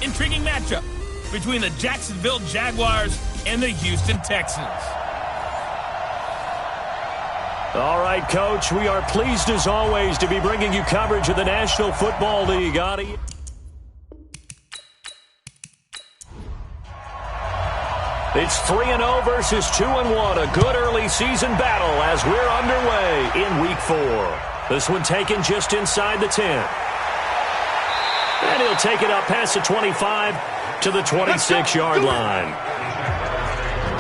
intriguing matchup between the Jacksonville Jaguars and the Houston Texans. All right, Coach, we are pleased as always to be bringing you coverage of the National Football League. It's 3-0 versus 2-1, a good early season battle as we're underway in Week 4. This one taken just inside the 10. And he'll take it up past the 25 to the 26-yard line.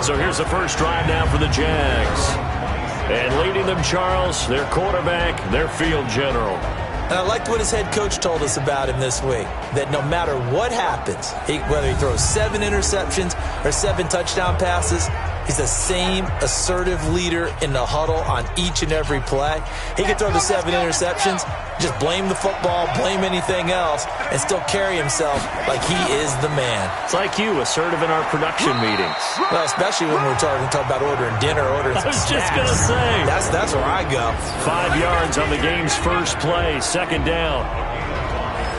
So here's the first drive now for the Jags. And leading them, Charles, their quarterback, their field general. And I liked what his head coach told us about him this week, that no matter what happens, whether he throws 7 interceptions or 7 touchdown passes, he's the same assertive leader in the huddle on each and every play. He can throw the 7 interceptions, just blame the football, blame anything else, and still carry himself like he is the man. It's like you, assertive in our production meetings. Well, especially when we're talking about ordering dinner, ordering some snacks. I was just going to say. That's where I go. 5 yards on the game's first play, second down.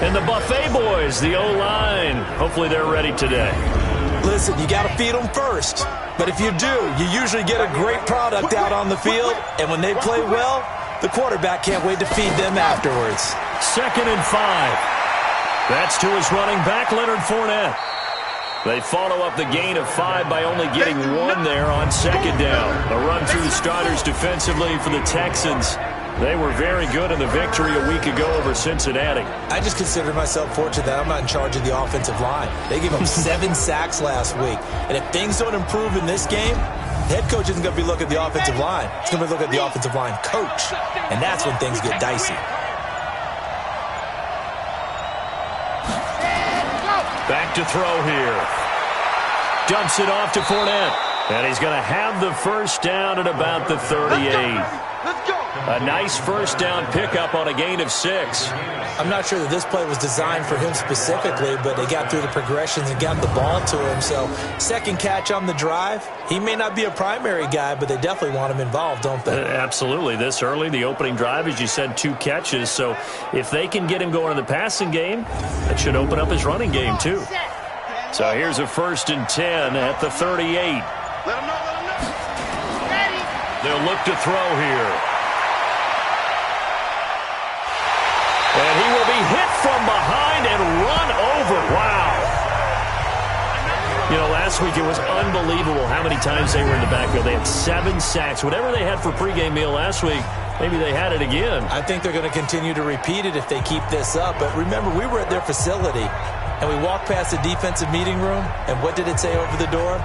And the Buffet boys, the O-line, hopefully they're ready today. Listen, you got to feed them first. But if you do, you usually get a great product out on the field. And when they play well, the quarterback can't wait to feed them afterwards. 2nd and 5. That's to his running back, Leonard Fournette. They follow up the gain of 5 by only getting 1 there on 2nd down. A run through the starters defensively for the Texans. They were very good in the victory a week ago over Cincinnati. I just consider myself fortunate that I'm not in charge of the offensive line. They gave up 7 sacks last week. And if things don't improve in this game, the head coach isn't going to be looking at the offensive line. He's going to be looking at the offensive line coach. And that's when things get dicey. Back to throw here. Dumps it off to Fournette. And he's going to have the first down at about the 38. A nice first down pickup on a gain of 6. I'm not sure that this play was designed for him specifically, but they got through the progressions and got the ball to him. So, second catch on the drive. He may not be a primary guy, but they definitely want him involved, don't they? Absolutely. This early, the opening drive, as you said, 2 catches. So, if they can get him going in the passing game, that should open up his running game, too. So, here's a 1st and 10 at the 38. They'll look to throw here. And he will be hit from behind and run over. Wow. You know, last week it was unbelievable how many times they were in the backfield. They had 7 sacks. Whatever they had for pregame meal last week, maybe they had it again. I think they're going to continue to repeat it if they keep this up. But remember, we were at their facility, and we walked past the defensive meeting room, and what did it say over the door?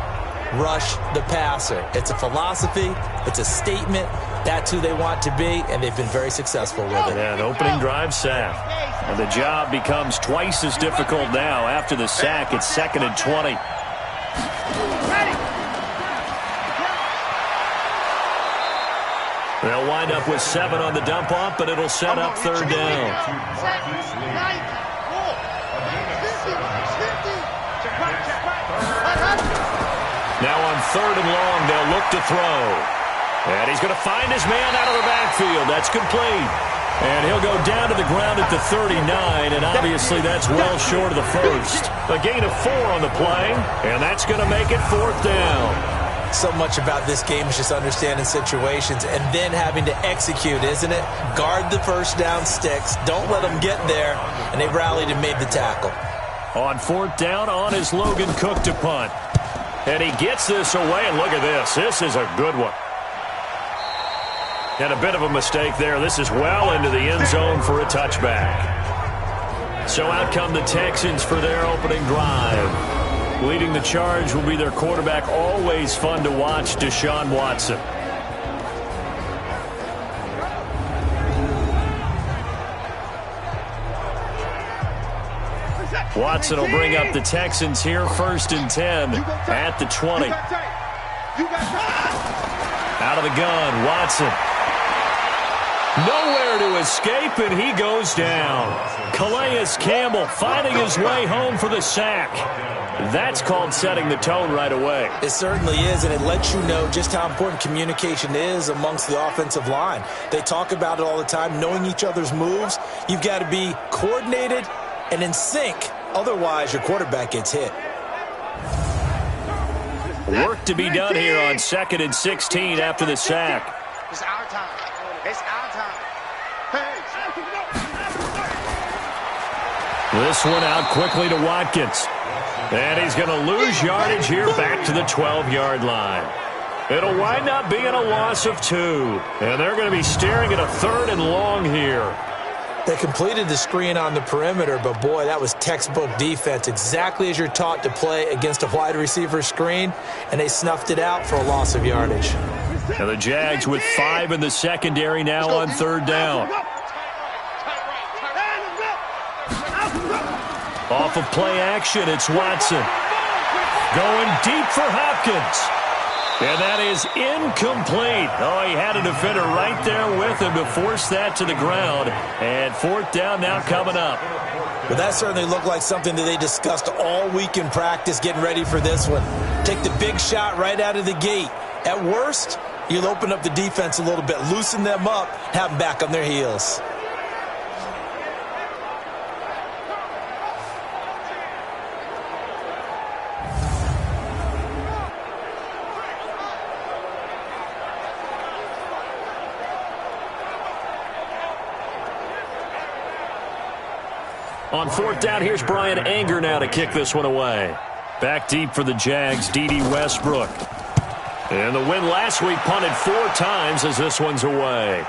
Rush the passer. It's a philosophy. It's a statement. That's who they want to be, and they've been very successful with it. Yeah, an opening drive sack. And the job becomes twice as difficult now. After the sack, it's 2nd and 20. They'll wind up with 7 on the dump-off, but it'll set up 3rd down. Now on 3rd and long, they'll look to throw. And he's going to find his man out of the backfield. That's complete. And he'll go down to the ground at the 39, and obviously that's well short of the first. A gain of 4 on the play, and that's going to make it 4th down. So much about this game is just understanding situations and then having to execute, isn't it? Guard the first down sticks. Don't let them get there. And they rallied and made the tackle. On 4th down, on is Logan Cook to punt. And he gets this away, and look at this. This is a good one. And a bit of a mistake there. This is well into the end zone for a touchback. So out come the Texans for their opening drive. Leading the charge will be their quarterback. Always fun to watch, Deshaun Watson. Watson will bring up the Texans here, 1st and 10 at the 20. Out of the gun, Watson. Nowhere to escape, and he goes down. Calais Campbell finding his way home for the sack. That's called setting the tone right away. It certainly is, and it lets you know just how important communication is amongst the offensive line. They talk about it all the time, knowing each other's moves. You've got to be coordinated and in sync Otherwise, your quarterback gets hit. Work to be done here on 2nd and 16 after the sack. It's our time. It's our time. This one out quickly to Watkins. And he's going to lose yardage here back to the 12-yard line. It'll wind up being a loss of 2. And they're going to be staring at a 3rd and long here. They completed the screen on the perimeter, but boy, that was textbook defense, exactly as you're taught to play against a wide receiver screen, and they snuffed it out for a loss of yardage. And the Jags with 5 in the secondary now on 3rd down. Off of play action, it's Watson. Going deep for Hopkins. And that is incomplete. Oh, he had a defender right there with him to force that to the ground. And 4th down now coming up. Well, that certainly looked like something that they discussed all week in practice, getting ready for this one. Take the big shot right out of the gate. At worst, you'll open up the defense a little bit, loosen them up, have them back on their heels. On 4th down, here's Brian Anger now to kick this one away. Back deep for the Jags, D.D. Westbrook. And the win last week punted 4 times as this one's away.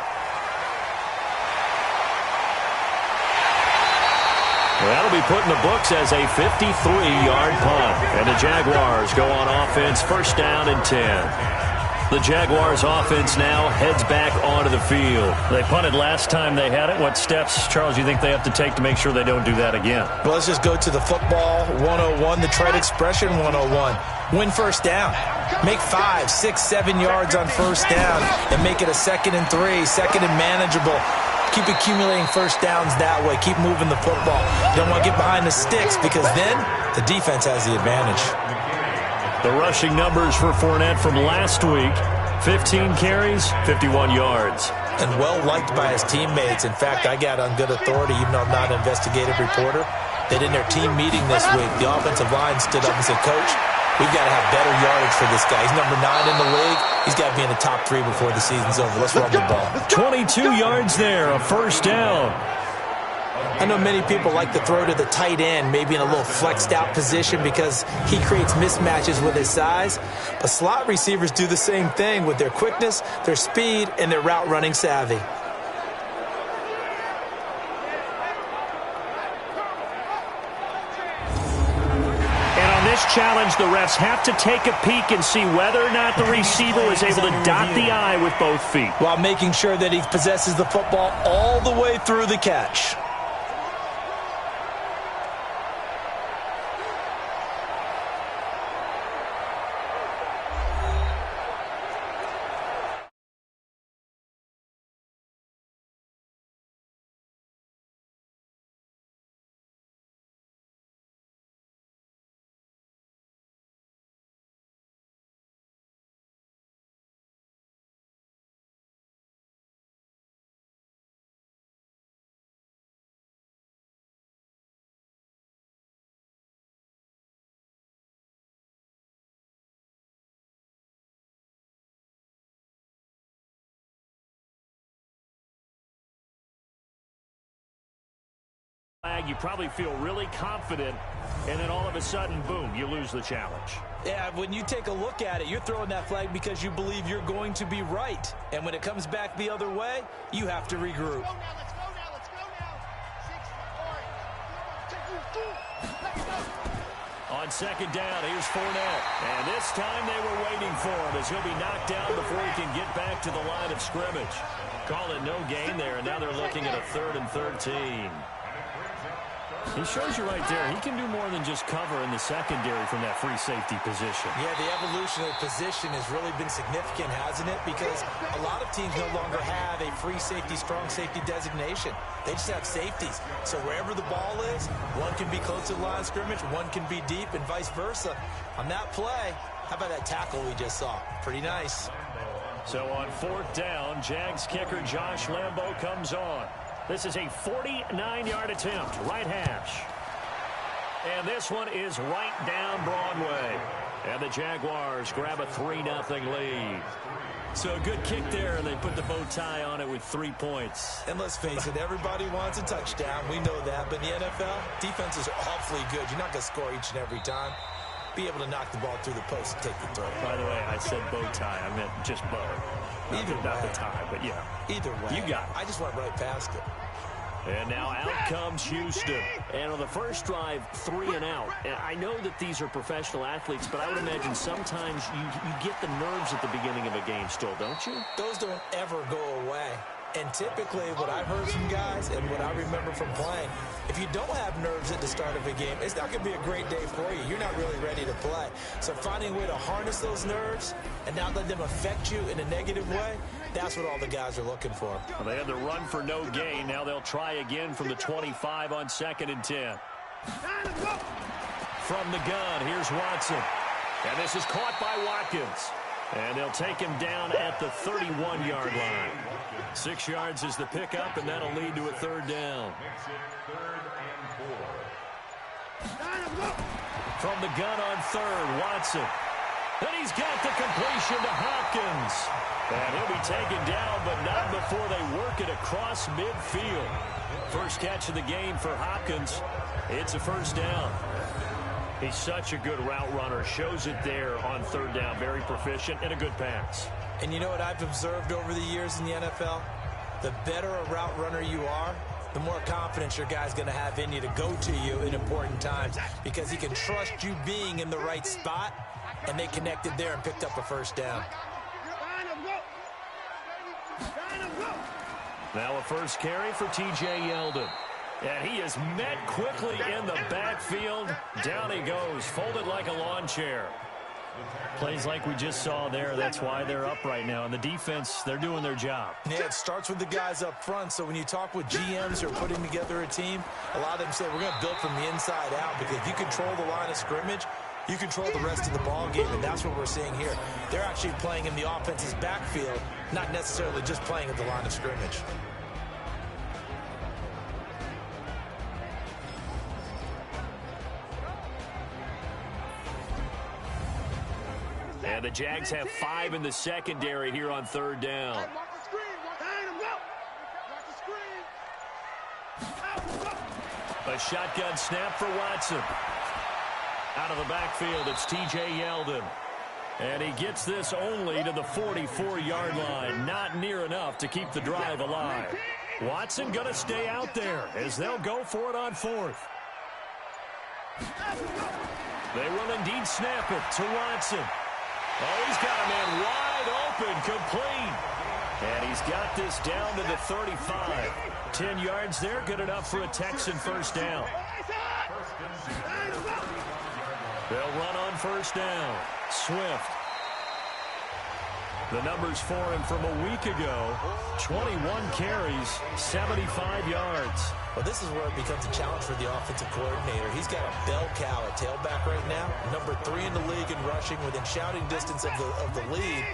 That'll be put in the books as a 53-yard punt. And the Jaguars go on offense, 1st down and 10. The Jaguars offense now heads back onto the field. They punted last time they had it. What steps, Charles, do you think they have to take to make sure they don't do that again? Well, let's just go to the football 101, the trade expression 101. Win 1st down. Make 5, 6, 7 yards on 1st down and make it a 2nd and 3, 2nd and manageable. Keep accumulating 1st downs that way. Keep moving the football. You don't want to get behind the sticks because then the defense has the advantage. The rushing numbers for Fournette from last week, 15 carries, 51 yards. And well-liked by his teammates. In fact, I got on good authority, even though I'm not an investigative reporter, that in their team meeting this week, the offensive line stood up and said, Coach, we've got to have better yardage for this guy. He's number 9 in the league. He's got to be in the top 3 before the season's over. Let's run the ball. 22 yards there, a 1st down. I know many people like to throw to the tight end, maybe in a little flexed out position because he creates mismatches with his size. But slot receivers do the same thing with their quickness, their speed, and their route running savvy. And on this challenge, the refs have to take a peek and see whether or not the receiver is able to dot the I with both feet, while making sure that he possesses the football all the way through the catch. You probably feel really confident, and then all of a sudden, boom, you lose the challenge. Yeah, when you take a look at it, you're throwing that flag because you believe you're going to be right. And when it comes back the other way, you have to regroup. On 2nd down, here's Fournette. And this time they were waiting for him as he'll be knocked down before he can get back to the line of scrimmage. Call it no gain there, and now they're looking at a 3rd and 13. He shows you right there, he can do more than just cover in the secondary from that free safety position. Yeah, the evolution of position has really been significant, hasn't it? Because a lot of teams no longer have a free safety, strong safety designation. They just have safeties. So wherever the ball is, one can be close to the line of scrimmage, one can be deep, and vice versa. On that play, how about that tackle we just saw? Pretty nice. So on 4th down, Jags kicker Josh Lambo comes on. This is a 49-yard attempt, right hash. And this one is right down Broadway. And the Jaguars grab a 3-0 lead. So a good kick there, and they put the bow tie on it with 3 points. And let's face it, everybody wants a touchdown. We know that. But in the NFL, defenses are awfully good. You're not going to score each and every time. Be able to knock the ball through the post and take the throw. By the way, I said bow tie. I meant just bow. Not the tie, but yeah. Either way. You got it. I just went right past it. And now out comes Houston. And on the first drive, 3 and out. And I know that these are professional athletes, but I would imagine sometimes you get the nerves at the beginning of a game still, don't you? Those don't ever go away. And typically what I've heard from guys and what I remember from playing, if you don't have nerves at the start of a game, it's not going to be a great day for you. You're not really ready to play. So finding a way to harness those nerves and not let them affect you in a negative way, that's what all the guys are looking for. Well, they had the run for no gain. Now they'll try again from the 25 on 2nd and 10. From the gun, here's Watson. And this is caught by Watkins. And they'll take him down at the 31-yard line. 6 yards is the pickup, and that'll lead to a 3rd down. From the gun on 3rd, Watson. And he's got the completion to Hopkins. And he'll be taken down, but not before they work it across midfield. First catch of the game for Hopkins. It's a 1st down. He's such a good route runner. Shows it there on 3rd down. Very proficient and a good pass. And you know what I've observed over the years in the NFL? The better a route runner you are, the more confidence your guy's going to have in you to go to you in important times because he can trust you being in the right spot, and they connected there and picked up a 1st down. Now a first carry for T.J. Yeldon. And he is met quickly in the backfield. Down he goes, folded like a lawn chair. Plays like we just saw there. That's why they're up right now. And the defense, they're doing their job. Yeah, it starts with the guys up front. So when you talk with GMs who are putting together a team, a lot of them say we're going to build from the inside out because if you control the line of scrimmage, you control the rest of the ball game, and that's what we're seeing here. They're actually playing in the offense's backfield, not necessarily just playing at the line of scrimmage. And the Jags have 5 in the secondary here on 3rd down. A shotgun snap for Watson. Out of the backfield, it's T.J. Yeldon. And he gets this only to the 44-yard line. Not near enough to keep the drive alive. Watson going to stay out there as they'll go for it on 4th. They will indeed snap it to Watson. Oh, he's got a man wide open, complete. And he's got this down to the 35. 10 yards there, good enough for a Texan 1st down. They'll run on 1st down. Swift. The numbers for him from a week ago, 21 carries, 75 yards. Well, this is where it becomes a challenge for the offensive coordinator. He's got a bell cow at tailback right now, number 3 in the league in rushing, within shouting distance of the lead.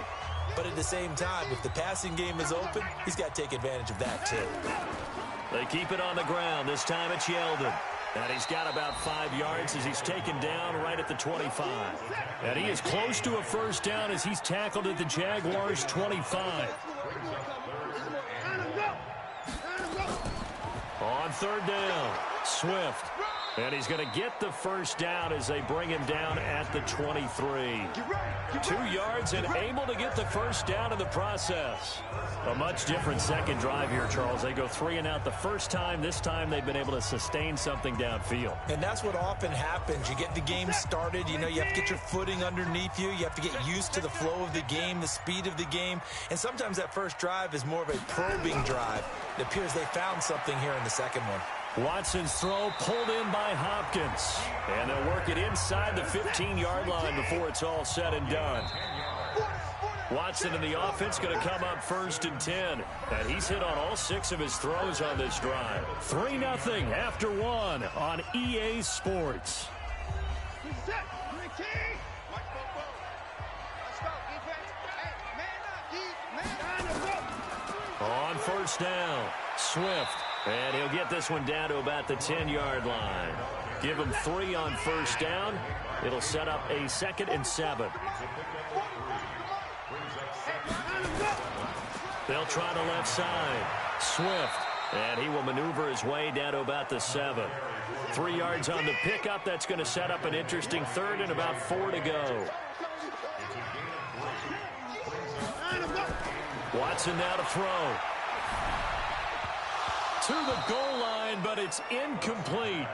But at the same time, if the passing game is open, he's got to take advantage of that too. They keep it on the ground. This time it's Yeldon. And he's got about 5 yards as he's taken down right at the 25. And he is close to a 1st down as he's tackled at the Jaguars' 25. On 3rd down, Swift. And he's going to get the 1st down as they bring him down at the 23. 2 yards and able to get the 1st down in the process. A much different second drive here, Charles. They go 3 and out the first time. This time they've been able to sustain something downfield. And that's what often happens. You get the game started. You know, you have to get your footing underneath you. You have to get used to the flow of the game, the speed of the game. And sometimes that first drive is more of a probing drive. It appears they found something here in the second one. Watson's throw pulled in by Hopkins. And they'll work it inside the 15-yard line before it's all said and done. Watson in the offense going to come up 1st and 10. And he's hit on all 6 of his throws on this drive. 3-0 after 1 on EA Sports. On 1st down, Swift. And he'll get this one down to about the 10-yard line. Give them 3 on first down. It'll set up a 2nd and 7. They'll try the left side. Swift. And he will maneuver his way down to about the 7. 3 yards on the pickup. That's going to set up an interesting 3rd and about 4 to go. Watson now to throw. To the goal line, but it's incomplete.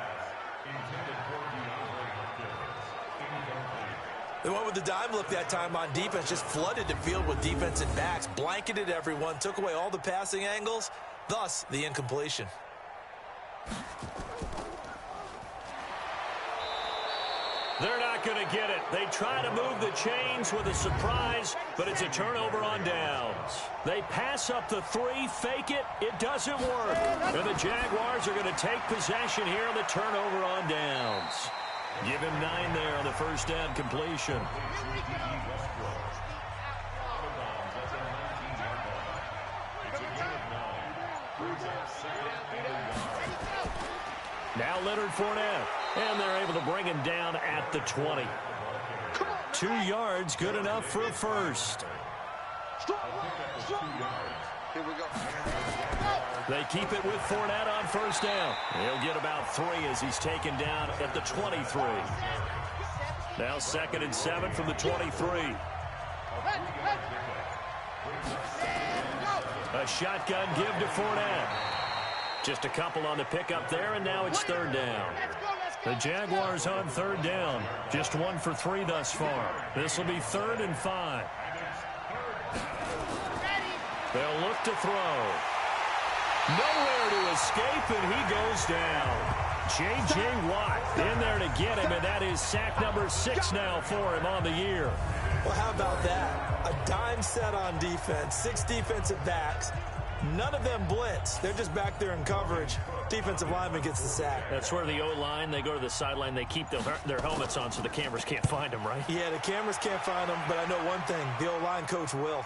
They went with the dime look that time on defense, just flooded the field with defensive backs, blanketed everyone, took away all the passing angles, thus the incompletion. They're not going to get it. They try to move the chains with a surprise, but it's a turnover on downs. They pass up the 3, fake it. It doesn't work. And the Jaguars are going to take possession here on the turnover on downs. Give him 9 there on the first down completion. Now Leonard Fournette. And they're able to bring him down at the 20. 2 yards, good enough for a first. Here we go. They keep it with Fournette on first down. He'll get about 3 as he's taken down at the 23. Now 2nd and 7 from the 23. A shotgun give to Fournette. Just a couple on the pickup there, and now it's 3rd down. The Jaguars on 3rd down. Just 1 for 3 thus far. This will be 3rd and 5. They'll look to throw. Nowhere to escape, and he goes down. J.J. Watt in there to get him, and that is sack number 6 now for him on the year. Well, how about that? A dime set on defense, 6 defensive backs. None of them blitz. They're just back there in coverage. Defensive lineman gets the sack. That's where the O-line, they go to the sideline, they keep their helmets on so the cameras can't find them, right? Yeah, the cameras can't find them, but I know one thing. The O-line coach will.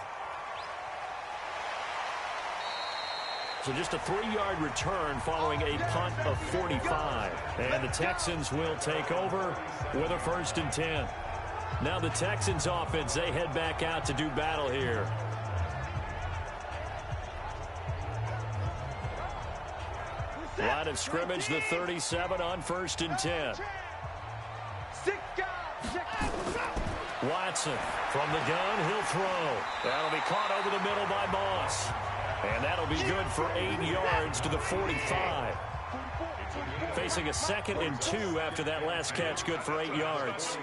So just a 3-yard return following a punt of 45. And the Texans will take over with a 1st and 10. Now the Texans offense, they head back out to do battle here. Line of scrimmage, the 37 on 1st and 10. Watson from the gun, he'll throw. That'll be caught over the middle by Moss. And that'll be good for 8 yards to the 45. Facing a 2nd and 2 after that last catch, good for 8 yards.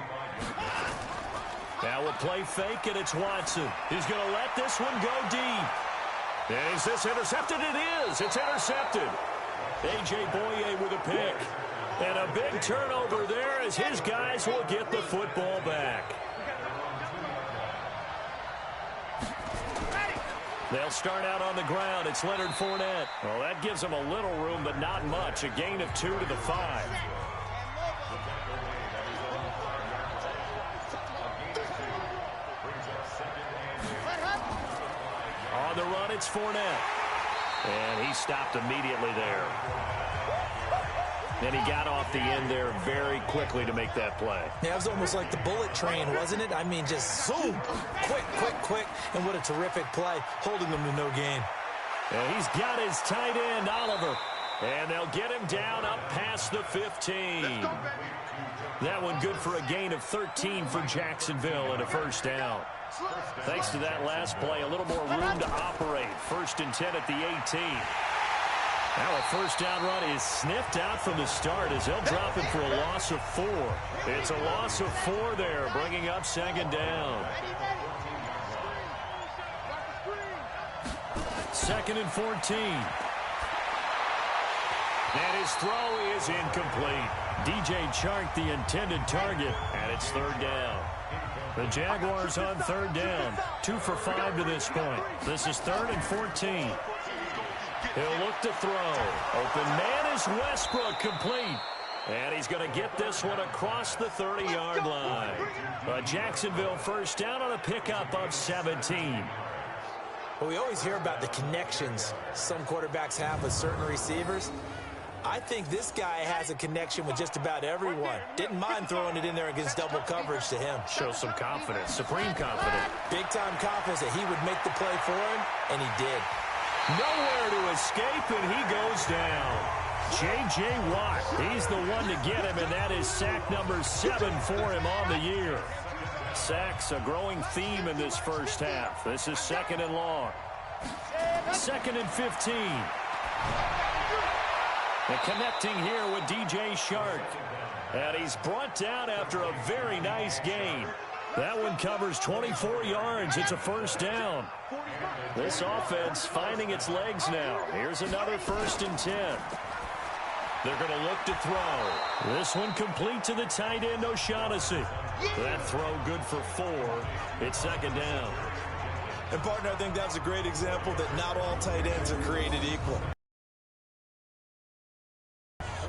Now we'll play fake, and it's Watson. He's going to let this one go deep. And is this intercepted? It is. It's intercepted. A.J. Boye with a pick. And a big turnover there as his guys will get the football back. They'll start out on the ground. It's Leonard Fournette. Well, that gives them a little room, but not much. A gain of 2 to the 5. On the run, it's Fournette. And he stopped immediately there. And he got off the end there very quickly to make that play. Yeah, it was almost like the bullet train, wasn't it? I mean, just zoom, quick. And what a terrific play, holding them to no gain. And he's got his tight end, Oliver. And they'll get him down up past the 15. That one good for a gain of 13 for Jacksonville and a 1st down. Thanks to that last play, a little more room to operate. 1st and 10 at the 18. Now a 1st down run is sniffed out from the start as they'll drop him for a loss of 4. It's a loss of 4 there, bringing up 2nd down. 2nd and 14. And his throw is incomplete. DJ Chark, the intended target, and it's 3rd down. The Jaguars on 3rd down. 2 for 5 to this point. This is 3rd and 14. He'll look to throw. Open man is Westbrook, complete. And he's going to get this one across the 30-yard line. A Jacksonville 1st down on a pickup of 17. Well, we always hear about the connections some quarterbacks have with certain receivers. I think this guy has a connection with just about everyone. Didn't mind throwing it in there against double coverage to him. Shows some confidence, supreme confidence. Big-time confidence that he would make the play for him, and he did. Nowhere to escape, and he goes down. J.J. Watt, he's the one to get him, and that is sack number 7 for him on the year. Sacks, a growing theme in this first half. This is 2nd and long. 2nd and 15. And connecting here with D.J. Shark. And he's brought down after a very nice gain. That one covers 24 yards. It's a first down. This offense finding its legs now. Here's another 1st and 10. They're going to look to throw. This one complete to the tight end, O'Shaughnessy. That throw good for 4. It's 2nd down. And, partner, I think that's a great example that not all tight ends are created equal.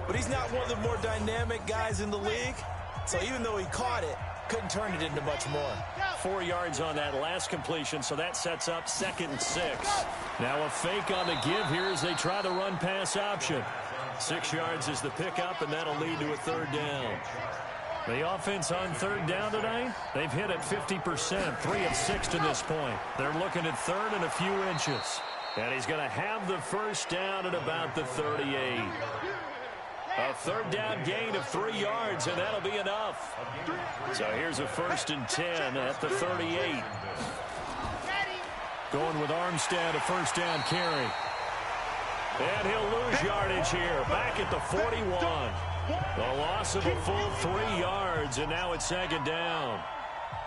But he's not one of the more dynamic guys in the league. So even though he caught it, couldn't turn it into much more. 4 yards on that last completion, so that sets up 2nd and 6. Now a fake on the give here as they try the run-pass option. 6 yards is the pickup, and that'll lead to a 3rd down. The offense on 3rd down tonight, they've hit at 50%, 3 of 6 to this point. They're looking at 3rd and a few inches. And he's going to have the first down at about the 38. A 3rd down gain of 3 yards, and that'll be enough. So here's a 1st and 10 at the 38. Going with Armstead, a 1st down carry. And he'll lose yardage here, back at the 41. The loss of a full 3 yards, and now it's 2nd down.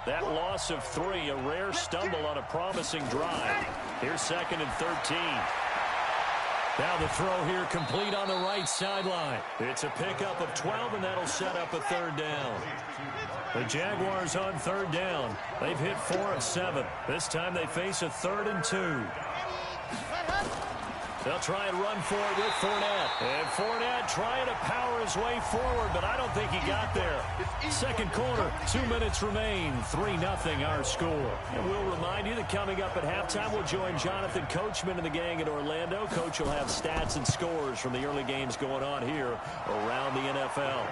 That loss of 3, a rare stumble on a promising drive. Here's 2nd and 13. Now the throw here complete on the right sideline. It's a pickup of 12, and that'll set up a 3rd down. The Jaguars on 3rd down. They've hit 4 of 7. This time they face a 3rd and 2. They'll try and run for it with Fournette. And Fournette trying to power his way forward, but I don't think he got there. 2nd quarter, 2 minutes remain. 3-0 our score. And we'll remind you that coming up at halftime, we'll join Jonathan Coachman and the gang in Orlando. Coach will have stats and scores from the early games going on here around the NFL.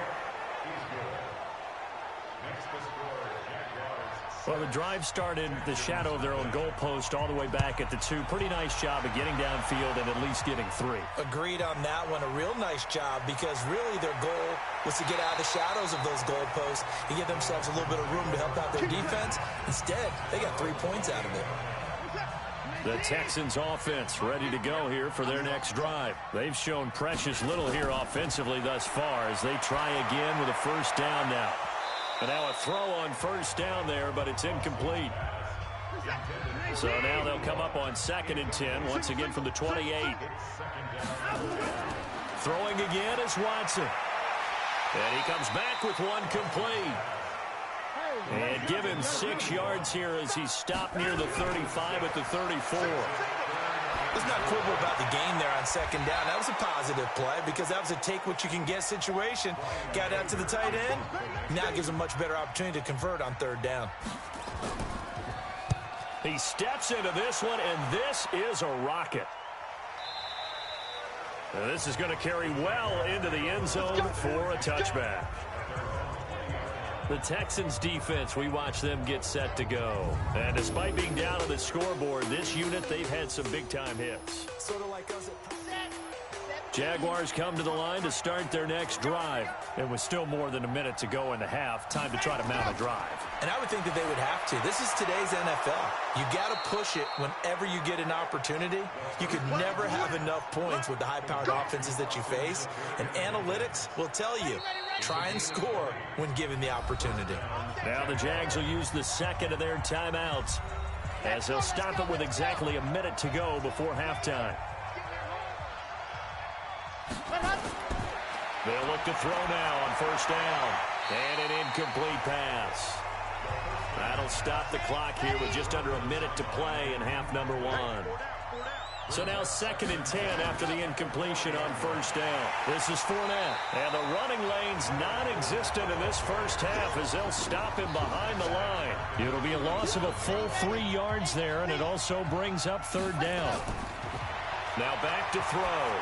Well, the drive started the shadow of their own goalpost all the way back at the 2. Pretty nice job of getting downfield and at least getting 3. Agreed on that one. A real nice job because really their goal was to get out of the shadows of those goalposts and give themselves a little bit of room to help out their defense. Instead, they got 3 points out of it. The Texans offense ready to go here for their next drive. They've shown precious little here offensively thus far as they try again with a 1st down now. And now a throw on 1st down there, but it's incomplete. So now they'll come up on 2nd and 10, once again from the 28. Throwing again is Watson. And he comes back with one complete. And give him 6 yards here as he's stopped near the 35 at the 34. Let's not quibble about the game there on 2nd down. That was a positive play because that was a take-what-you-can-get situation. Got out to the tight end. Now gives him a much better opportunity to convert on 3rd down. He steps into this one, and this is a rocket. Now this is going to carry well into the end zone for a touchback. The Texans defense, we watch them get set to go. And despite being down on the scoreboard, this unit, they've had some big-time hits. Sort of like us at Jaguars come to the line to start their next drive. And with still more than a minute to go in the half, time to try to mount a drive. And I would think that they would have to. This is today's NFL. You got to push it whenever you get an opportunity. You could never have enough points with the high-powered offenses that you face. And analytics will tell you, try and score when given the opportunity. Now the Jags will use the 2nd of their timeouts as they'll stop it with exactly a minute to go before halftime. They'll look to throw now on 1st down. And an incomplete pass. That'll stop the clock here with just under a minute to play in half number 1. So now 2nd and 10 after the incompletion on 1st down. This is Fournette. And the running lane's non-existent in this first half as they'll stop him behind the line. It'll be a loss of a full 3 yards there, and it also brings up 3rd down. Now back to throw.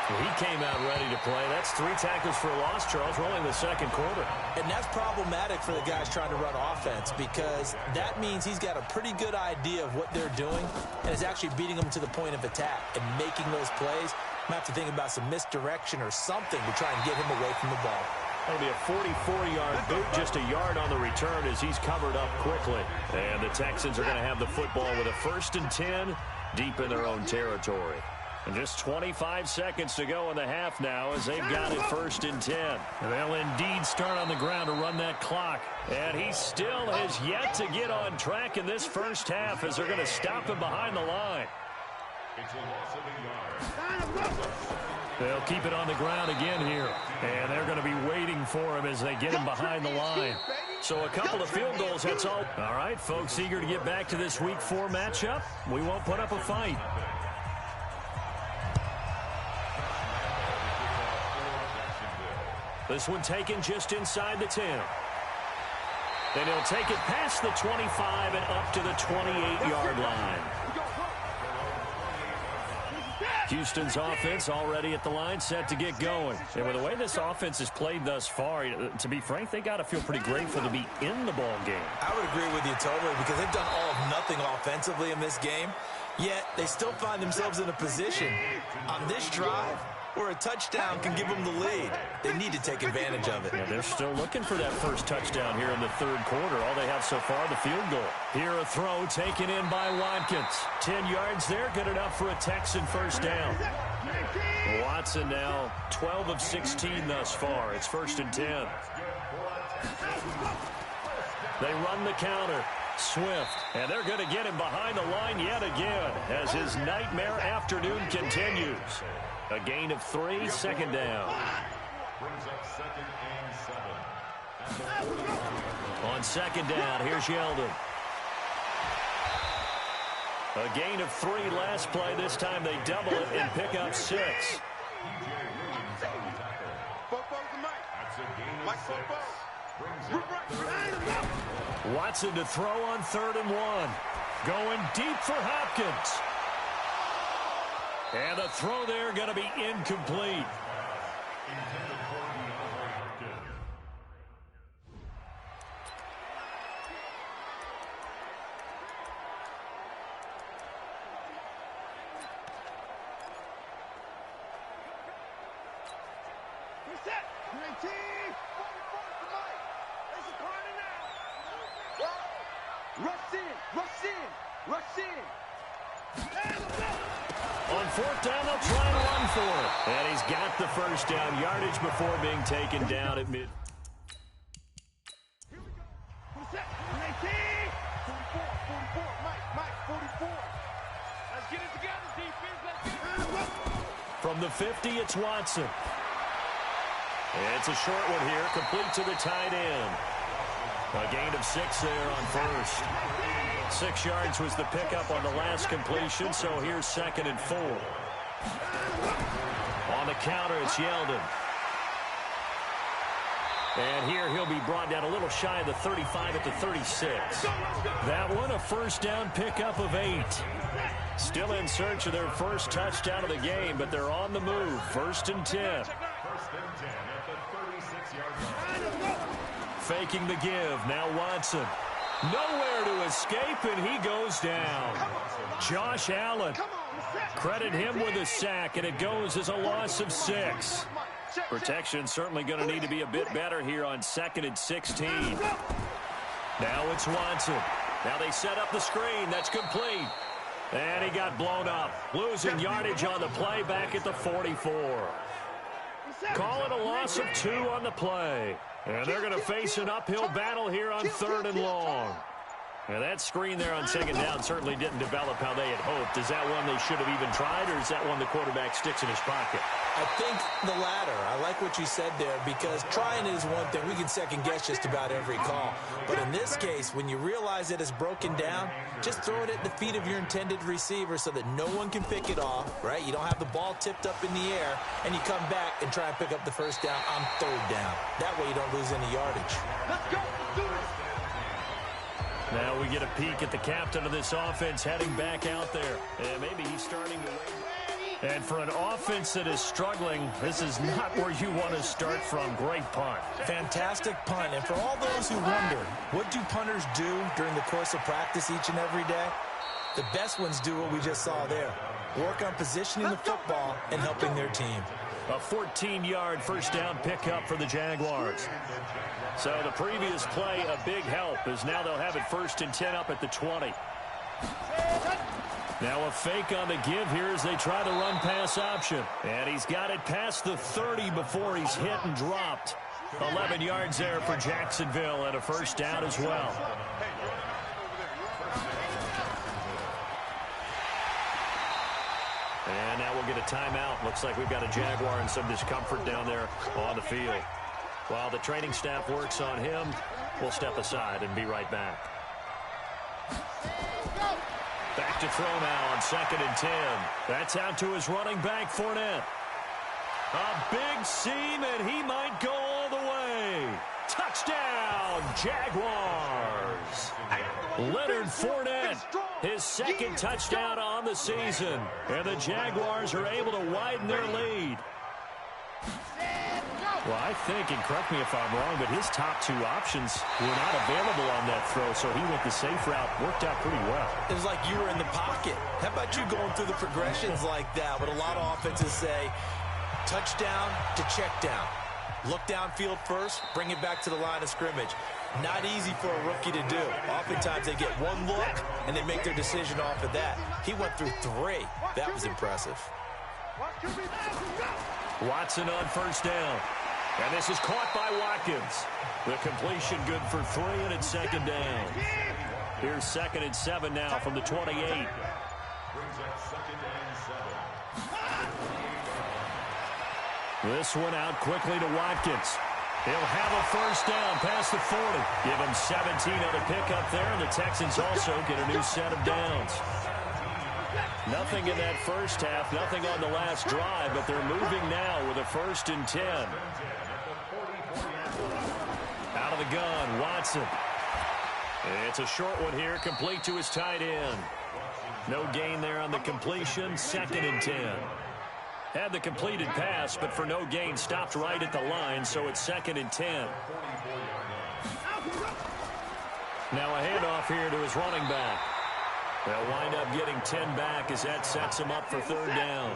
He came out ready to play. That's 3 tackles for a loss, Charles. We're only in the second quarter. And that's problematic for the guys trying to run offense because that means he's got a pretty good idea of what they're doing and is actually beating them to the point of attack and making those plays. Might have to think about some misdirection or something to try and get him away from the ball. That'll be a 44-yard boot, just a yard on the return as he's covered up quickly. And the Texans are going to have the football with a 1st and 10 deep in their own territory. And just 25 seconds to go in the half now as they've got it 1st and 10. They'll indeed start on the ground to run that clock. And he still has yet to get on track in this first half as they're going to stop him behind the line. It's a loss of a yard. They'll keep it on the ground again here. And they're going to be waiting for him as they get him behind the line. So a couple of field goals, that's all. All right, folks, eager to get back to this Week 4 matchup. We won't put up a fight. This one taken just inside the 10. Then he'll take it past the 25 and up to the 28-yard line. Houston's offense already at the line, set to get going. And with the way this offense has played thus far, to be frank, they got to feel pretty grateful to be in the ball game. I would agree with you totally because they've done all of nothing offensively in this game, yet they still find themselves in a position on this drive where a touchdown can give them the lead. They need to take advantage of it. Yeah, they're still looking for that first touchdown here in the third quarter. All they have so far, the field goal. Here a throw taken in by Watkins. 10 yards there, good enough for a Texan first down. Watson now 12 of 16 thus far. It's 1st and 10. They run the counter. Swift, and they're going to get him behind the line yet again as his nightmare afternoon continues. A gain of 3, 2nd down. Brings up 2nd and 7. On 2nd down, here's Yeldon. A gain of 3 last play. This time they double it and pick up 6. That's a gain of 6. Watson to throw on 3rd and 1. Going deep for Hopkins. And the throw there going to be incomplete. Intended for Hopkins. Reset. 19. There's a corner now. Rush in. Rush in. Rush in. On 4th down, they'll try and run for it. And he's got the first down. Yardage before being taken down at mid. Here we go. Reset. 19. 44. Mike. 44. Let's get it together, defense. Let's get it. From the 50, it's Watson. It's a short one here, complete to the tight end. A gain of 6 there on 1st. 6 yards was the pickup on the last completion, so here's 2nd and 4. On the counter, it's Yeldon. And here he'll be brought down a little shy of the 35 at the 36. That one, a first down pickup of 8. Still in search of their first touchdown of the game, but they're on the move. 1st and 10. 1st and 10 at the 36-yard line. Faking the give. Now Watson. Nowhere to escape, and he goes down. Josh Allen. Credit him with a sack, and it goes as a loss of 6. Protection certainly going to need to be a bit better here on 2nd and 16. Now it's Watson. Now they set up the screen. That's complete. And he got blown up. Losing yardage on the play back at the 44. Call it a loss of 2 on the play. And they're going to face an uphill battle here on 3rd and long. And that screen there on 2nd down certainly didn't develop how they had hoped. Is that one they should have even tried, or is that one the quarterback sticks in his pocket? I think the latter. I like what you said there because trying is one thing. We can second-guess just about every call. But in this case, when you realize that it's broken down, just throw it at the feet of your intended receiver so that no one can pick it off, right? You don't have the ball tipped up in the air, and you come back and try and pick up the first down on 3rd down. That way you don't lose any yardage. Let's go. Do this. Now we get a peek at the captain of this offense heading back out there. And maybe he's starting to wait. And for an offense that is struggling, this is not where you want to start from. Great punt. Fantastic punt. And for all those who wonder, what do punters do during the course of practice each and every day? The best ones do what we just saw there. Work on positioning the football and helping their team. A 14-yard first down pickup for the Jaguars. So the previous play, a big help, as now they'll have it 1st and 10 up at the 20. Now a fake on the give here as they try the run-pass option. And he's got it past the 30 before he's hit and dropped. 11 yards there for Jacksonville and a first down as well. And now we'll get a timeout. Looks like we've got a Jaguar in some discomfort down there on the field. While the training staff works on him, we'll step aside and be right back. Back to throw now on 2nd and 10. That's out to his running back, Fournette. A big seam, and he might go all the way. Touchdown, Jaguars. Leonard Fournette, his 2nd touchdown on the season. And the Jaguars are able to widen their lead. Well, I think, and correct me if I'm wrong, but his top 2 options were not available on that throw, so he went the safe route. Worked out pretty well. It was like you were in the pocket. How about you going through the progressions like that? What a lot of offenses say, touchdown to check down. Look downfield first, bring it back to the line of scrimmage. Not easy for a rookie to do. Oftentimes they get one look, and they make their decision off of that. He went through 3. That was impressive. Watson on first down. And this is caught by Watkins. The completion good for 3, and it's 2nd down. Here's 2nd and 7 now from the 28. This one out quickly to Watkins. He'll have a first down past the 40. Give him 17 on the pickup there, and the Texans also get a new set of downs. Nothing in that first half, nothing on the last drive, but they're moving now with a 1st and 10. Out of the gun, Watson. It's a short one here, complete to his tight end. No gain there on the completion, 2nd and 10. Had the completed pass, but for no gain, stopped right at the line, so it's 2nd and 10. Now a handoff here to his running back. They'll wind up getting 10 back as that sets them up for 3rd down.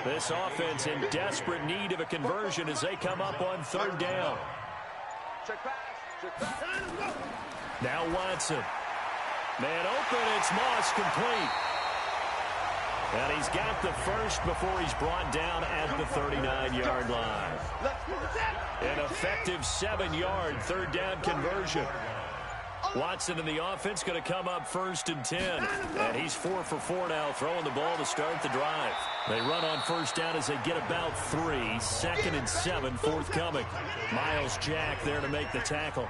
This offense in desperate need of a conversion as they come up on 3rd down. Now Watson. Man open, it's Moss, complete. And he's got the first before he's brought down at the 39-yard line. An effective 7-yard 3rd down conversion. Watson in the offense going to come up 1st and 10. And he's 4 for 4 now, throwing the ball to start the drive. They run on first down as they get about 3. 2nd and 7, forthcoming. Miles Jack there to make the tackle.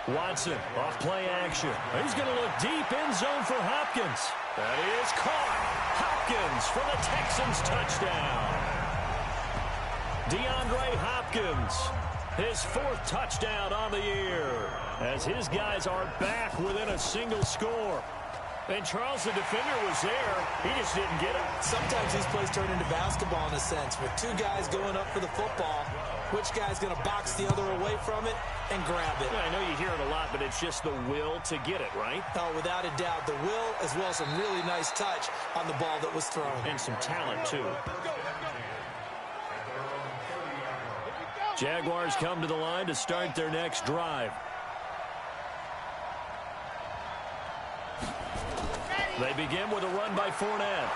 Watson off play action. He's going to look deep end zone for Hopkins. That is caught. Hopkins for the Texans touchdown. DeAndre Hopkins, his 4th touchdown on the year, as his guys are back within a single score. And Charles, the defender, was there. He just didn't get it. Sometimes these plays turn into basketball in a sense. With 2 guys going up for the football, which guy's going to box the other away from it and grab it? Yeah, I know you hear it a lot, but it's just the will to get it, right? Oh, without a doubt. The will, as well as some really nice touch on the ball that was thrown. And some talent, too. Jaguars come to the line to start their next drive. They begin with a run by Fournette.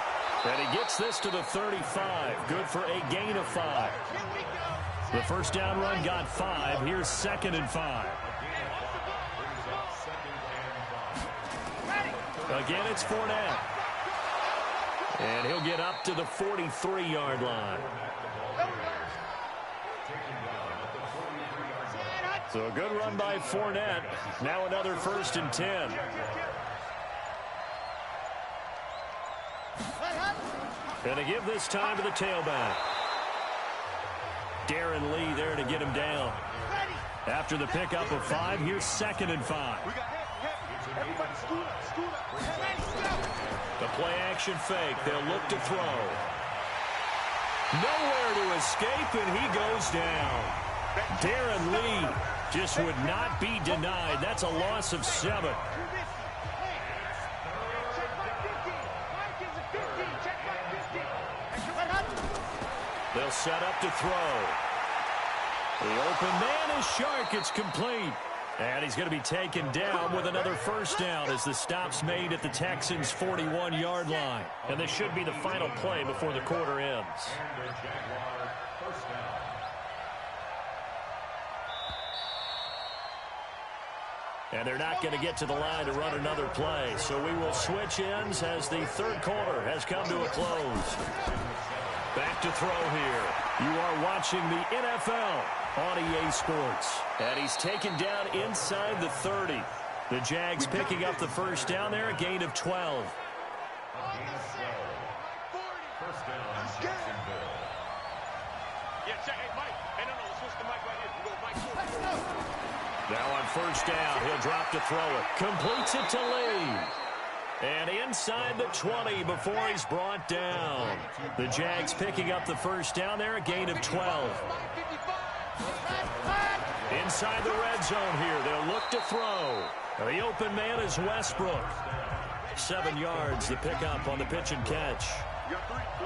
And he gets this to the 35. Good for a gain of 5. The first down run got 5. Here's 2nd and 5. Again, it's Fournette. And he'll get up to the 43-yard line. So a good run by Fournette. Now another 1st and 10. And to give this time to the tailback. Darren Lee there to get him down. After the pickup of 5, here's 2nd and 5. Everybody scoot up, scoot up. The play action fake. They'll look to throw. Nowhere to escape, and he goes down. Darren Lee just would not be denied. That's a loss of 7. They'll set up to throw. The open man is Shark. It's complete. And he's going to be taken down with another first down as the stop's made at the Texans' 41-yard line. And this should be the final play before the quarter ends. And they're not going to get to the line to run another play. So we will switch ends as the third quarter has come to a close. Back to throw here. You are watching the NFL on EA Sports. And he's taken down inside the 30. The Jags picking up the first down there, a gain of 12. First down, Jacksonville. Yeah, check. Hey, Mike. Hey, no, let's switch the mic right here. We go Mike. Now on first down, he'll drop to throw it. Completes it to Lee. And inside the 20 before he's brought down. The Jags picking up the first down there, a gain of 12. Inside the red zone here, they'll look to throw. The open man is Westbrook. 7 yards, the pickup on the pitch and catch.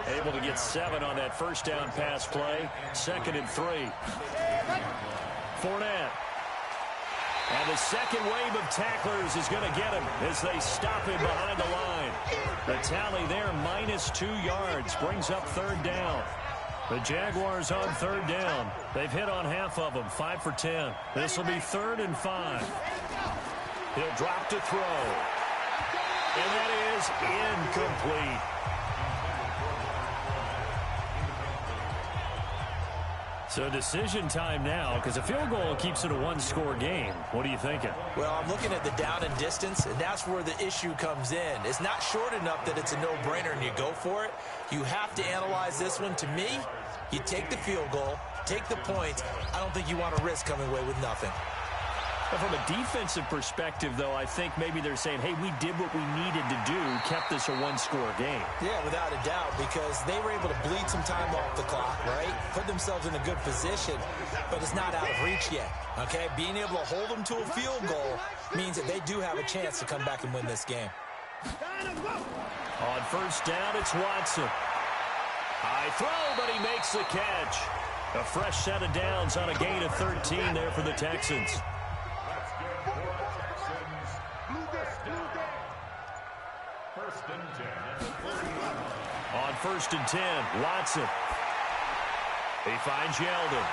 Able to get 7 on that first down pass play. 2nd and 3. Fournette. And the second wave of tacklers is going to get him as they stop him behind the line. The tally there, -2 yards, brings up 3rd down. The Jaguars on 3rd down. They've hit on half of them, 5 for 10. This will be 3rd and 5. He'll drop to throw. And that is incomplete. So decision time now, because a field goal keeps it a 1-score game. What are you thinking? Well, I'm looking at the down and distance, and that's where the issue comes in. It's not short enough that it's a no-brainer and you go for it. You have to analyze this one. To me, you take the field goal, take the points. I don't think you want to risk coming away with nothing. From a defensive perspective, though, I think maybe they're saying, hey, we did what we needed to do, kept this a 1-score game. Yeah, without a doubt, because they were able to bleed some time off the clock, right? Put themselves in a good position, but it's not out of reach yet, okay? Being able to hold them to a field goal means that they do have a chance to come back and win this game. On first down, it's Watson. High throw, but he makes the catch. A fresh set of downs on a gain of 13 there for the Texans. First and 10. On first and 10, Watson. He finds Yeldon.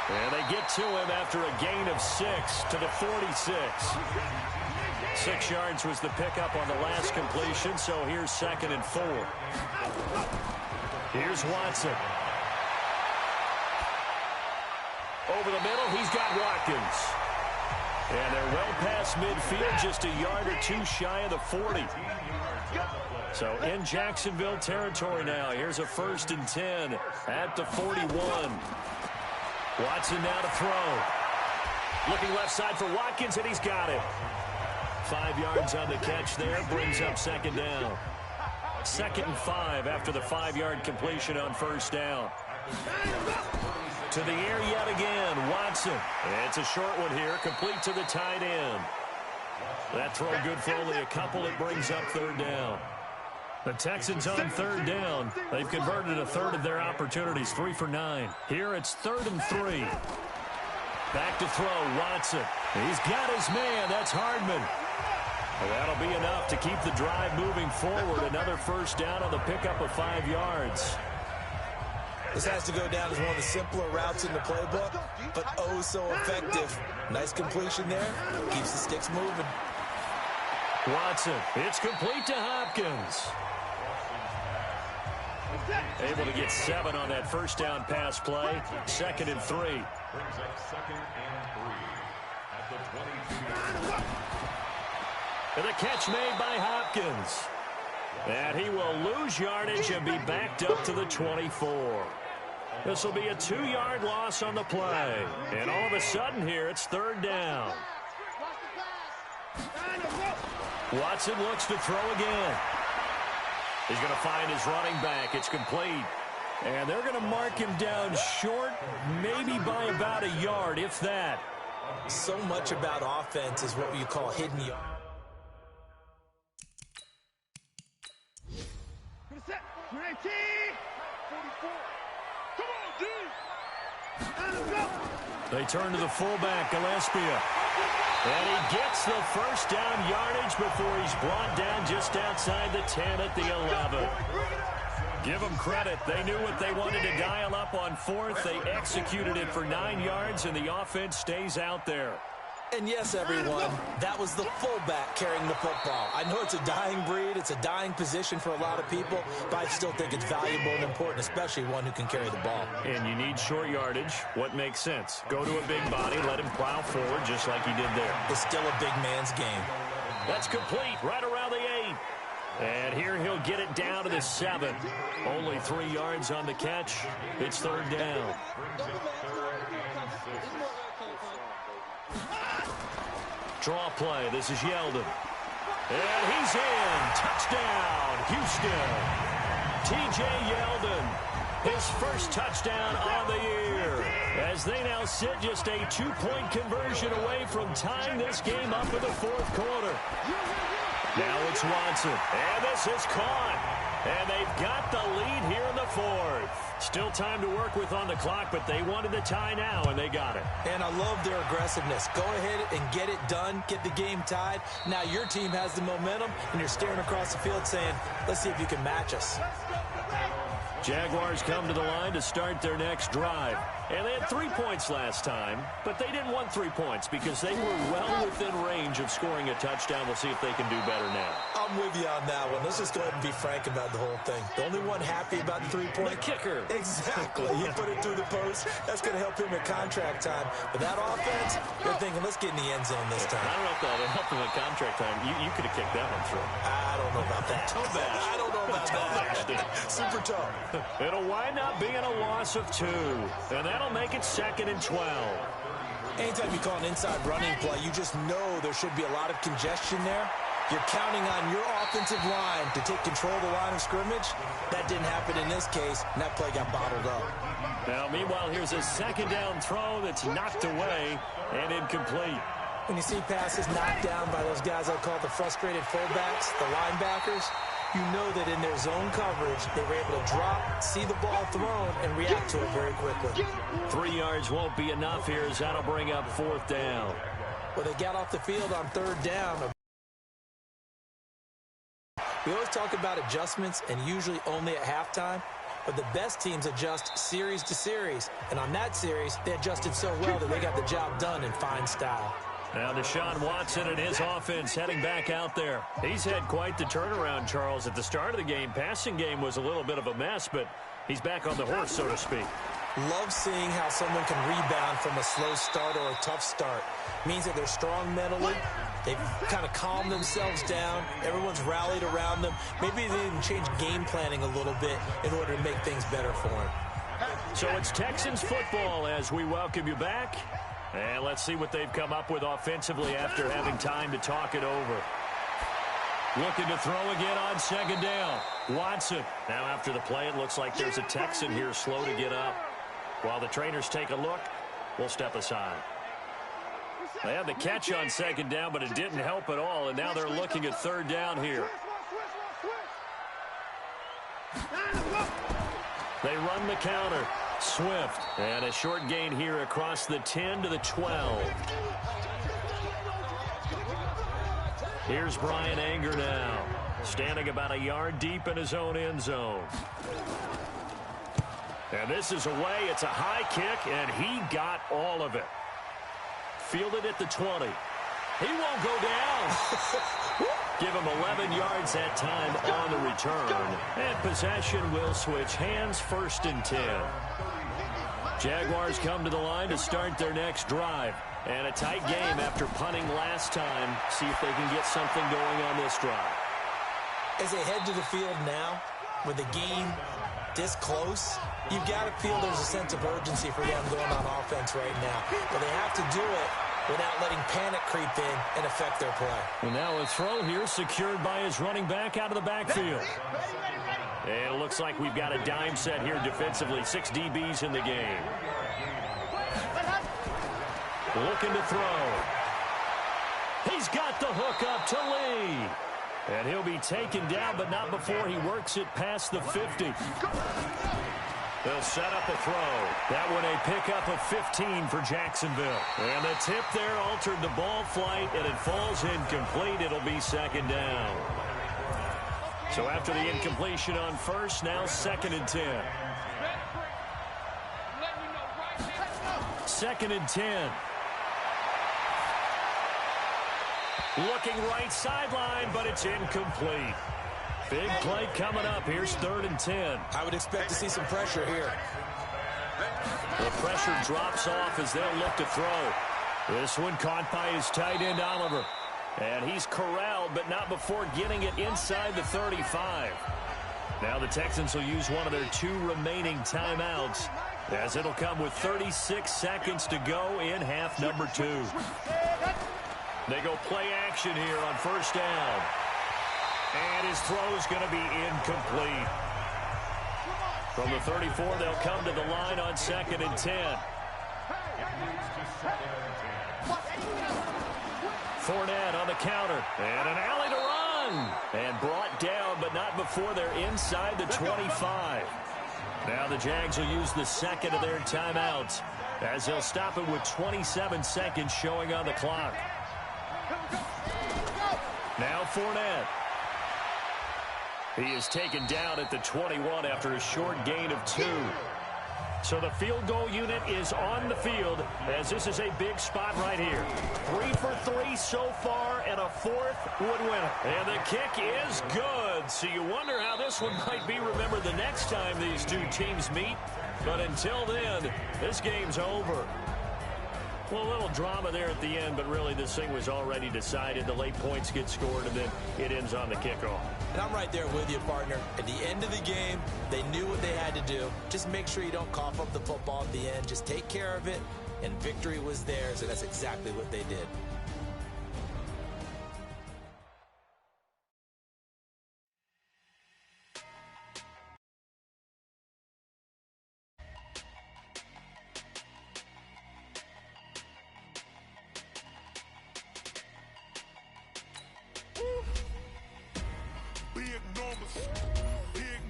And they get to him after a gain of 6 to the 46. 6 yards was the pickup on the last completion, so here's 2nd and 4. Here's Watson. Over the middle, he's got Watkins. And they're well past midfield, just a yard or 2 shy of the 40. So in Jacksonville territory now. Here's a 1st and 10 at the 41. Watson now to throw. Looking left side for Watkins, and he's got it. 5 yards on the catch there, brings up 2nd down. 2nd and 5 after the 5-yard completion on first down. To the air yet again, Watson. It's a short one here, complete to the tight end. That throw good for only a couple. It brings up 3rd down. The Texans on 3rd down. They've converted a third of their opportunities, 3 for 9. Here it's 3rd and 3. Back to throw, Watson. He's got his man. That's Hardman. Well, that'll be enough to keep the drive moving forward. Another first down on the pickup of 5 yards. This has to go down as one of the simpler routes in the playbook, but oh so effective. Nice completion there. Keeps the sticks moving. Watson, it's complete to Hopkins. Able to get 7 on that first down pass play. 2nd and 3. Brings up 2nd and 3 at the 22. And the catch made by Hopkins. And he will lose yardage and be backed up to the 24. This will be a 2-yard loss on the play. And all of a sudden here, it's 3rd down. Watson looks to throw again. He's going to find his running back. It's complete. And they're going to mark him down short, maybe by about a yard, if that. So much about offense is what you call hidden yard. Set. 19. 44. Come on, D. They turn to the fullback, Gillespie. And he gets the first down yardage before he's brought down just outside the 10 at the 11. Give them credit. They knew what they wanted to dial up on fourth. They executed it for 9 yards, and the offense stays out there. And yes, everyone, that was the fullback carrying the football. I know it's a dying breed. It's a dying position for a lot of people, but I still think it's valuable and important, especially one who can carry the ball. And you need short yardage. What makes sense? Go to a big body, let him plow forward just like he did there. It's still a big man's game. That's complete right around the 8. And here he'll get it down to the 7. Only 3 yards on the catch. It's third down. Draw play. This is Yeldon. And he's in. Touchdown, Houston. T.J. Yeldon, his first touchdown on the year. As they now sit just a 2-point conversion away from tying this game up in the fourth quarter. Now it's Watson. And this is caught. And they've got the lead here in the fourth. Still time to work with on the clock, but they wanted the tie now, and they got it. And I love their aggressiveness. Go ahead and get it done, get the game tied. Now your team has the momentum, and you're staring across the field saying, let's see if you can match us. Jaguars come to the line to start their next drive. And they had 3 points last time, but they didn't want 3 points because they were well within range of scoring a touchdown. We'll see if they can do better now. I'm with you on that one. Let's just go ahead and be frank about the whole thing. The only one happy about the 3-point. The kicker. Exactly. He put it through the post. That's going to help him at contract time. But that offense, they're thinking, let's get in the end zone this time. I don't know if that would help him at contract time. You could have kicked that one through. I don't know about that. Toe bash. I don't know about that. Super toe. It'll wind up being a loss of 2. And that'll make it 2nd and 12. Anytime you call an inside running play, you just know there should be a lot of congestion there. You're counting on your offensive line to take control of the line of scrimmage. That didn't happen in this case, and that play got bottled up. Now, meanwhile, here's a second down throw that's knocked away and incomplete. When you see passes knocked down by those guys I call the frustrated fullbacks, the linebackers, you know that in their zone coverage, they were able to drop, see the ball thrown, and react to it very quickly. 3 yards won't be enough here as that'll bring up 4th down. Well, they got off the field on 3rd down. We always talk about adjustments and usually only at halftime, but the best teams adjust series to series. And on that series, they adjusted so well that they got the job done in fine style. Now Deshaun Watson and his offense heading back out there. He's had quite the turnaround, Charles. At the start of the game, passing game was a little bit of a mess, but he's back on the horse, so to speak. Love seeing how someone can rebound from a slow start or a tough start. Means that they're strong mentally. They've kind of calmed themselves down. Everyone's rallied around them. Maybe they even change game planning a little bit in order to make things better for them. So it's Texans football as we welcome you back. And let's see what they've come up with offensively after having time to talk it over. Looking to throw again on 2nd down. Watson. Now after the play, it looks like there's a Texan here slow to get up. While the trainers take a look, we'll step aside. They had the catch on 2nd down, but it didn't help at all, and now they're looking at 3rd down here. They run the counter. Swift. And a short gain here across the 10 to the 12. Here's Brian Anger now. Standing about a yard deep in his own end zone. And this is away. It's a high kick, and he got all of it. Fielded at the 20. He won't go down. Give him 11 yards that time on the return. And possession will switch hands, 1st and 10. Jaguars come to the line to start their next drive. And a tight game after punting last time. See if they can get something going on this drive. As they head to the field now, with the game this close, you've got to feel there's a sense of urgency for them going on offense right now. But they have to do it without letting panic creep in and affect their play. And now a throw here secured by his running back out of the backfield. And it looks like we've got a dime set here defensively. 6 DBs in the game. Looking to throw. He's got the hook up to Lee. And he'll be taken down, but not before he works it past the 50. They'll set up a throw. That one a pickup of 15 for Jacksonville. And the tip there altered the ball flight, and it falls incomplete. It'll be second down. So after the incompletion on first, now 2nd and 10. 2nd and 10. Looking right sideline, but it's incomplete. Big play coming up. Here's 3rd and 10. I would expect to see some pressure here. The pressure drops off as they'll look to throw. This one caught by his tight end, Oliver. And he's corralled, but not before getting it inside the 35. Now the Texans will use one of their 2 remaining timeouts, as it'll come with 36 seconds to go in half number 2. They go play action here on first down. And his throw is going to be incomplete. From the 34, they'll come to the line on 2nd and 10. Fournette on the counter. And an alley to run. And brought down, but not before they're inside the 25. Now the Jags will use the 2nd of their timeouts, as they'll stop it with 27 seconds showing on the clock. Now Fournette. He is taken down at the 21 after a short gain of 2. So the field goal unit is on the field, as this is a big spot right here. 3 for 3 so far, and a 4th would win it. And the kick is good. So you wonder how this one might be remembered the next time these 2 teams meet. But until then, this game's over. Well, a little drama there at the end, but really this thing was already decided. The late points get scored, and then it ends on the kickoff. And I'm right there with you, partner. At the end of the game, they knew what they had to do. Just make sure you don't cough up the football at the end. Just take care of it, and victory was theirs, and that's exactly what they did. Big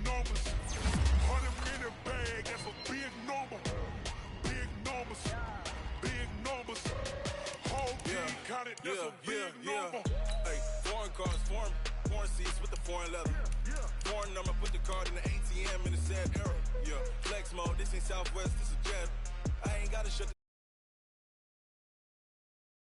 numbers, 100-minute bag, that's a big number. Big numbers, whole team counted, that's a big number. Hey, foreign cars, foreign seats with the foreign leather. Foreign number, put the card in the ATM in the sad era. Yeah, flex mode, this ain't Southwest, this is Jet. I ain't gotta shut the